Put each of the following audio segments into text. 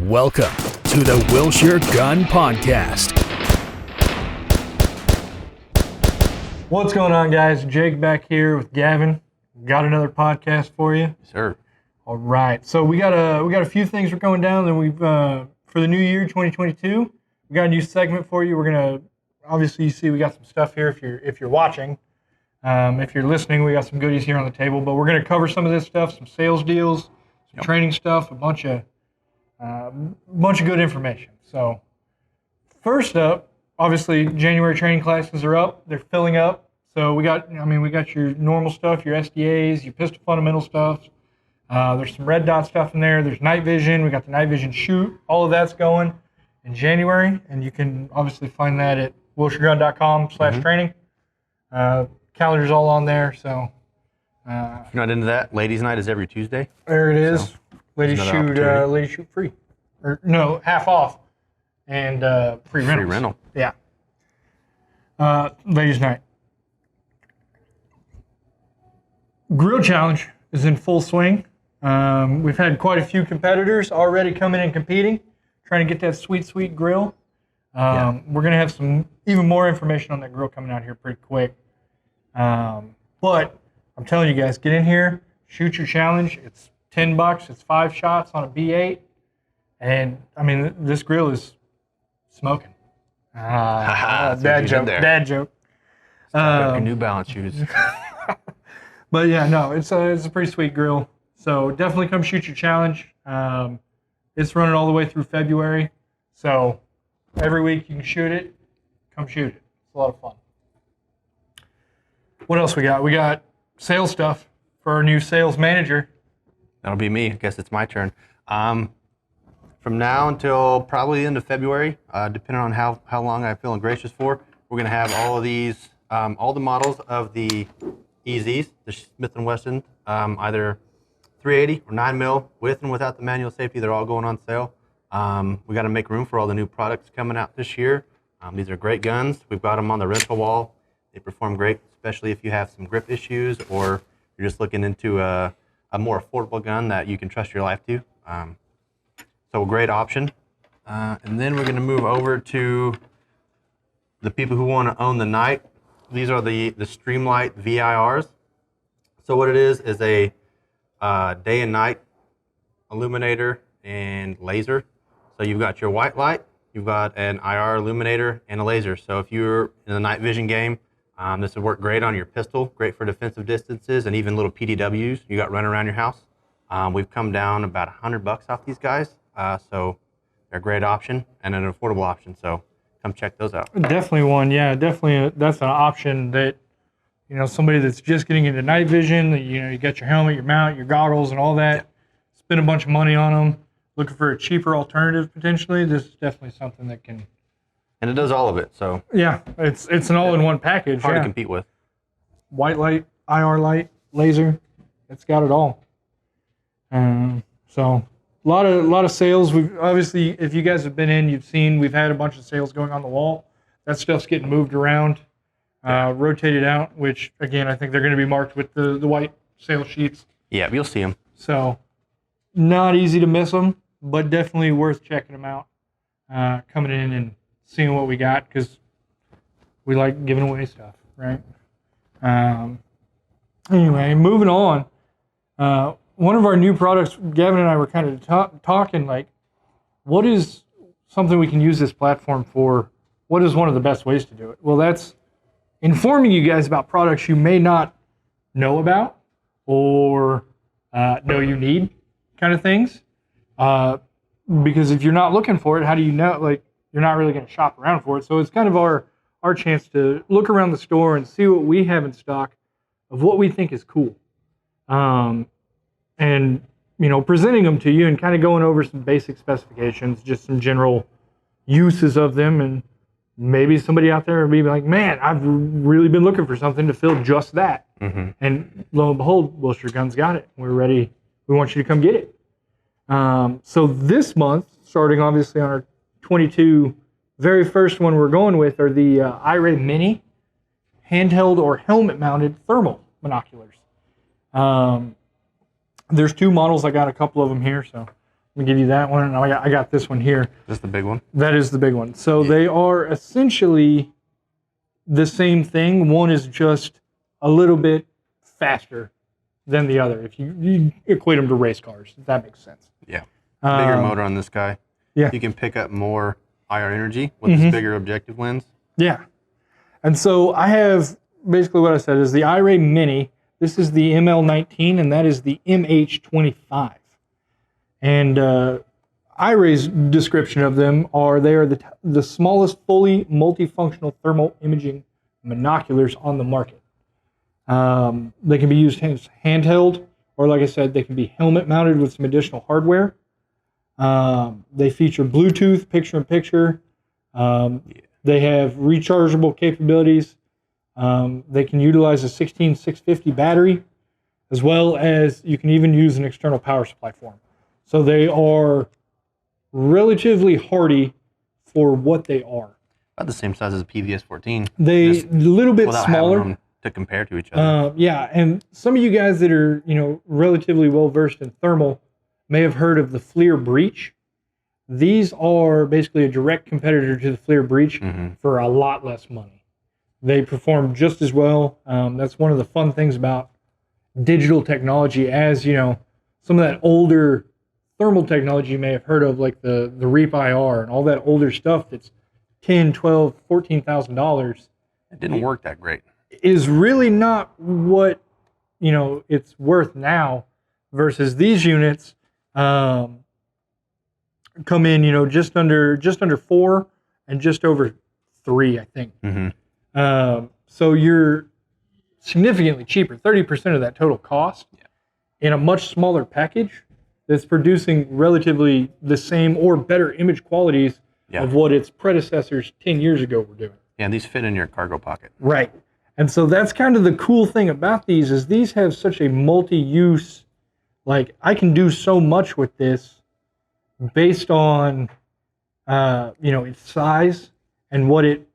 Welcome to the Wilshire Gun Podcast. What's going on, guys? Jake back here with Gavyn. Got another podcast for you. Yes, sir. All right. So we got a few things we're going down. Then we've for the new year 2022, we got a new segment for you. We're gonna obviously you see we got some stuff here if you're watching. If you're listening, we got some goodies here on the table. But we're gonna cover some of this stuff, some sales deals, some training stuff, a bunch of good information. So first up, obviously January training classes are up. They're filling up. So we got your normal stuff, your SDAs, your pistol fundamental stuff. There's some red dot stuff in there. There's night vision. We got the night vision shoot. All of that's going in January, and you can obviously find that at wilshiregun.com/training. Calendar's all on there. So if you're not into that, ladies' night is every Tuesday. There it is. So, ladies shoot free, or no, half off, and free rentals. Free rental. Yeah. Ladies' night. Grill challenge is in full swing. We've had quite a few competitors already coming and competing, trying to get that sweet grill. We're going to have some even more information on that grill coming out here pretty quick. But I'm telling you guys, get in here, shoot your challenge. It's $10. It's 5 shots on a B8. And, I mean, this grill is smoking. Dad joke. Your New Balance shoes. But yeah, no, it's a pretty sweet grill. So definitely come shoot your challenge. It's running all the way through February. So every week you can shoot it. Come shoot it. It's a lot of fun. What else we got? We got sales stuff for our new sales manager. That'll be me. I guess it's my turn. From now until probably the end of February, depending on how long I'm feeling gracious for, we're going to have all of these, all the models of the EZs, the Smith & Wesson, either 380 or 9mm, with and without the manual safety. They're all going on sale. We got to make room for all the new products coming out this year. These are great guns. We've got them on the rental wall. They perform great, especially if you have some grip issues or you're just looking into a more affordable gun that you can trust your life to. So a great option. And then we're going to move over to the people who want to own the night. These are the Streamlight VIRs. So what it is a day and night illuminator and laser. So you've got your white light, you've got an IR illuminator and a laser. So if you're in the night vision game, this would work great on your pistol, great for defensive distances and even little PDWs you got running around your house. We've come down about $100 off these guys. So they're a great option and an affordable option. So come check those out. Definitely one, yeah. Definitely, that's an option that, somebody that's just getting into night vision. You got your helmet, your mount, your goggles, and all that. Yeah. Spend a bunch of money on them. Looking for a cheaper alternative potentially. This is definitely something that can. And it does all of it. So yeah, it's an all-in-one package. Hard to compete with. White light, IR light, laser. It's got it all. So. A lot of sales. We've obviously, if you guys have been in, you've seen we've had a bunch of sales going on the wall. That stuff's getting moved around, rotated out. Which again, I think they're going to be marked with the white sales sheets. Yeah, you'll see them. So not easy to miss them, but definitely worth checking them out. Coming in and seeing what we got because we like giving away stuff, right? Anyway, moving on. One of our new products, Gavyn and I were kind of talking, like, what is something we can use this platform for? What is one of the best ways to do it? Well, that's informing you guys about products you may not know about or know you need kind of things. Because if you're not looking for it, how do you know? Like, you're not really going to shop around for it. So it's kind of our chance to look around the store and see what we have in stock of what we think is cool. And, presenting them to you and kind of going over some basic specifications, just some general uses of them. And maybe somebody out there will be like, man, I've really been looking for something to fill just that. Mm-hmm. And lo and behold, Wilshire Gun's got it. We're ready. We want you to come get it. So this month, starting obviously on our 22, very first one we're going with are the iRay Mini handheld or helmet-mounted thermal binoculars. There's 2 models. I got a couple of them here, so Let me give you that one. And I got this one here. That's the big one. That is the big one. So they are essentially the same thing. One is just a little bit faster than the other. If you equate them to race cars, if that makes sense. Yeah. Bigger motor on this guy. Yeah. You can pick up more IR energy with this bigger objective lens. Yeah. And so I have basically what I said is the iRay Mini. This is the ML19, and that is the MH25. And iRay's description of them are they are the smallest fully multifunctional thermal imaging binoculars on the market. They can be used as handheld, or like I said, they can be helmet mounted with some additional hardware. They feature Bluetooth, picture-in-picture. They have rechargeable capabilities. They can utilize a 16650 battery, as well as you can even use an external power supply for them. So they are relatively hardy for what they are. About the same size as a PVS-14. They a little bit without smaller. having them to compare to each other. Yeah, and some of you guys that are relatively well versed in thermal may have heard of the FLIR Breach. These are basically a direct competitor to the FLIR Breach for a lot less money. They perform just as well. That's one of the fun things about digital technology, as some of that older thermal technology you may have heard of, like the REAP IR and all that older stuff that's $10,000, $12,000, $14,000. It didn't work that great. Is really not what it's worth now, versus these units come in just under 4 and just over 3, I think. So you're significantly cheaper, 30% of that total cost, in a much smaller package that's producing relatively the same or better image qualities of what its predecessors 10 years ago were doing. Yeah, these fit in your cargo pocket. Right. And so that's kind of the cool thing about these, is these have such a multi-use, like I can do so much with this based on, its size and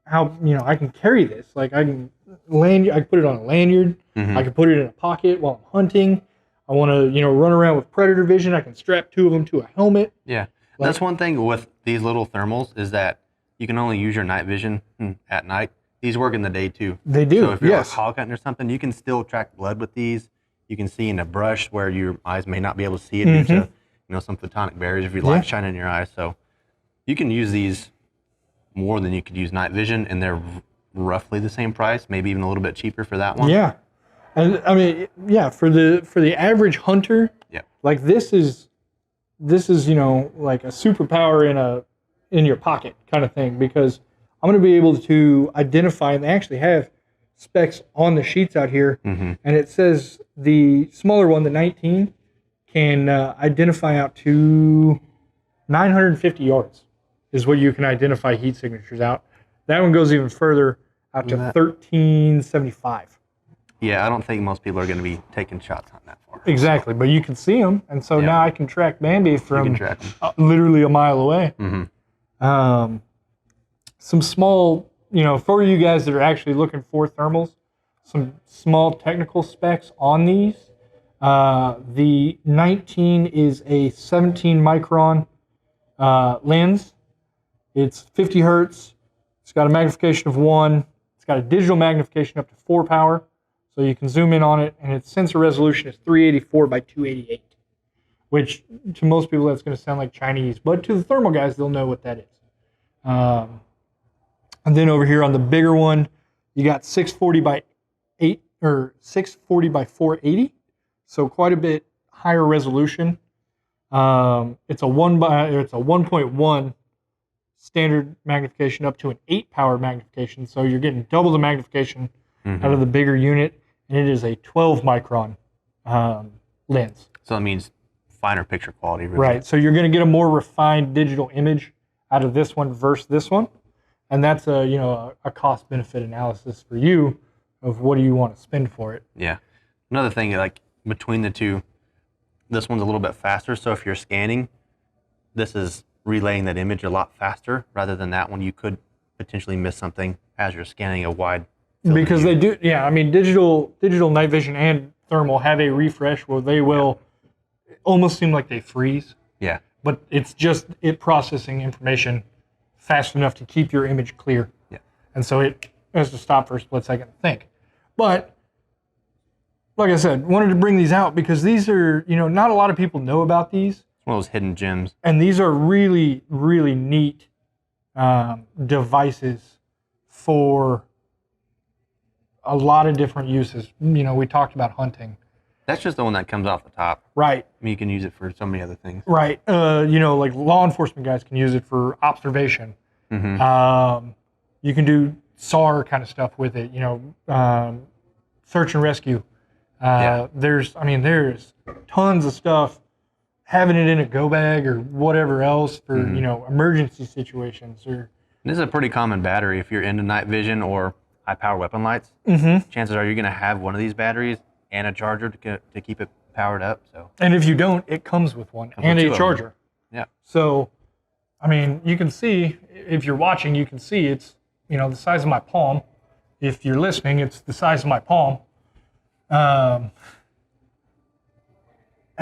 how I can carry this. Like I can put it on a lanyard. I can put it in a pocket while I'm hunting. I want to, run around with predator vision. I can strap 2 of them to a helmet. Yeah. That's one thing with these little thermals, is that you can only use your night vision at night. These work in the day too. They do. So if you're hog hunting or something, you can still track blood with these. You can see in a brush where your eyes may not be able to see it due to some photonic barriers if your light's shining in your eyes. So you can use these more than you could use night vision, and they're roughly the same price, maybe even a little bit cheaper for that one. Yeah. And I mean, for the average hunter, like this is like a superpower in your pocket kind of thing, because I'm going to be able to identify, and they actually have specs on the sheets out here, and it says the smaller one, the 19, can identify out to 950 yards is what you can identify heat signatures out. That one goes even further, out to 1375. Yeah, I don't think most people are going to be taking shots on that far. Exactly, but you can see them, and so now I can track Bambi from literally a mile away. Some small, for you guys that are actually looking for thermals, some small technical specs on these. The 19 is a 17 micron lens. It's 50 hertz. It's got a magnification of 1. It's got a digital magnification up to 4 power, so you can zoom in on it, and its sensor resolution is 384 by 288, which to most people that's going to sound like Chinese, but to the thermal guys, they'll know what that is. And then over here on the bigger one, you got 640 by 8 or 640 by 480, so quite a bit higher resolution. It's a 1.1 standard magnification up to an 8 power magnification, so you're getting double the magnification out of the bigger unit, and it is a 12 micron lens. So that means finer picture quality. Really. Right, so you're going to get a more refined digital image out of this one versus this one, and that's a cost benefit analysis for you of what do you want to spend for it. Yeah. Another thing, like between the two, this one's a little bit faster, so if you're scanning, this is relaying that image a lot faster rather than that one. You could potentially miss something as you're scanning a wide field because view. They do, I mean, digital night vision and thermal have a refresh where they will almost seem like they freeze Yeah. But it's just it processing information fast enough to keep your image clear. Yeah. And so it has to stop for a split second and think. But like I said, wanted to bring these out because these are, not a lot of people know about these. It's one of those hidden gems. And these are really, really neat devices for a lot of different uses. We talked about hunting. That's just the one that comes off the top. Right. I mean, you can use it for so many other things. Right. Like law enforcement guys can use it for observation. Mm-hmm. You can do SAR kind of stuff with it, search and rescue. There's tons of stuff, having it in a go bag or whatever else for, emergency situations. Or This is a pretty common battery if you're into night vision or high power weapon lights. Mm-hmm. Chances are you're going to have one of these batteries and a charger to keep it powered up. So. And if you don't, it comes with one and a charger. Yeah. So, you can see, if you're watching, you can see it's, the size of my palm. If you're listening, it's the size of my palm. And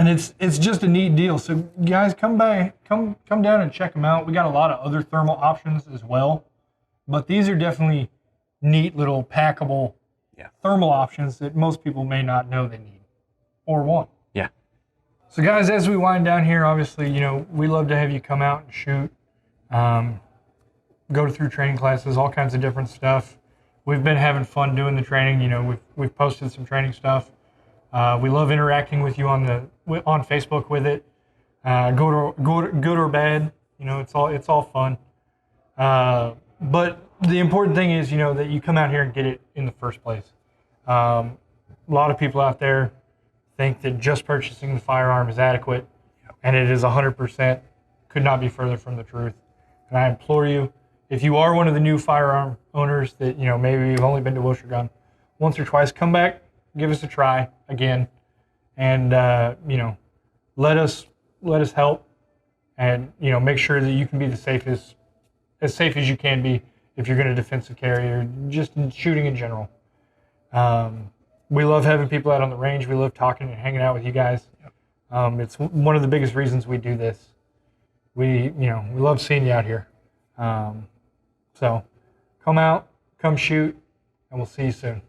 it's just a neat deal. So guys, come down and check them out. We got a lot of other thermal options as well, but these are definitely neat little packable thermal options that most people may not know they need or want. Yeah. So guys, as we wind down here, obviously, we love to have you come out and shoot, go through training classes, all kinds of different stuff. We've been having fun doing the training. We've posted some training stuff. We love interacting with you on Facebook with it. Good or bad, it's all fun. But the important thing is, that you come out here and get it in the first place. A lot of people out there think that just purchasing the firearm is adequate, and it is 100%. Could not be further from the truth. And I implore you, if you are one of the new firearm owners that, maybe you've only been to Wilshire Gun once or twice, come back, give us a try again, and let us help, and make sure that you can be as safe as you can be if you're going to defensive carry or just in shooting in general. We love having people out on the range. We love talking and hanging out with you guys. It's one of the biggest reasons we do this. We love seeing you out here. So come out, come shoot, and we'll see you soon.